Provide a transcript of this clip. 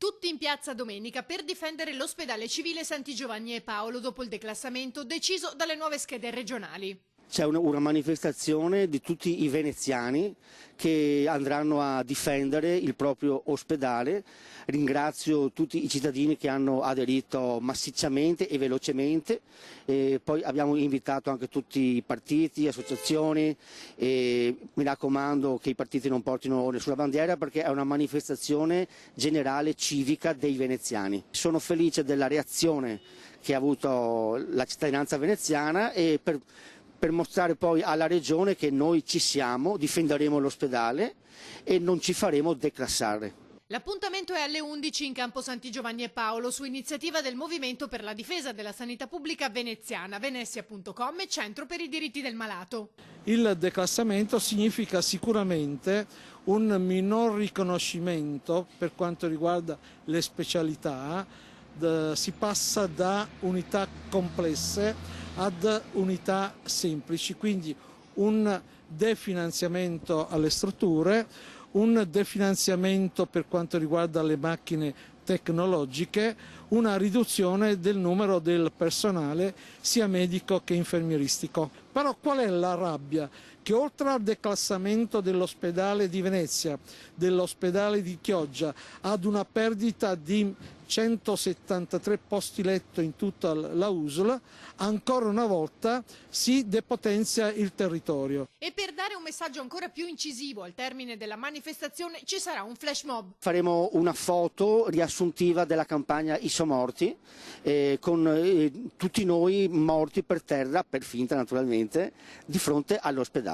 Tutti in piazza domenica per difendere l'ospedale civile Santi Giovanni e Paolo dopo il declassamento deciso dalle nuove schede regionali. C'è una manifestazione di tutti i veneziani che andranno a difendere il proprio ospedale. Ringrazio tutti i cittadini che hanno aderito massicciamente e velocemente. Poi abbiamo invitato anche tutti i partiti, associazioni. Mi raccomando che i partiti non portino nessuna bandiera perché è una manifestazione generale civica dei veneziani. Sono felice della reazione che ha avuto la cittadinanza veneziana e per mostrare poi alla Regione che noi ci siamo, difenderemo l'ospedale e non ci faremo declassare. L'appuntamento è alle 11 in campo Santi Giovanni e Paolo su iniziativa del Movimento per la difesa della sanità pubblica veneziana, venezia.com e Centro per i diritti del malato. Il declassamento significa sicuramente un minor riconoscimento per quanto riguarda le specialità, si passa da unità complesse ad unità semplici, quindi un definanziamento alle strutture, un definanziamento per quanto riguarda le macchine tecnologiche, una riduzione del numero del personale sia medico che infermieristico. Però qual è la rabbia? Che oltre al declassamento dell'ospedale di Venezia, dell'ospedale di Chioggia, ad una perdita di 173 posti letto in tutta la USL, ancora una volta si depotenzia il territorio. E per dare un messaggio ancora più incisivo al termine della manifestazione ci sarà un flash mob. Faremo una foto riassuntiva della campagna Isomorti con tutti noi morti per terra, per finta naturalmente, di fronte all'ospedale.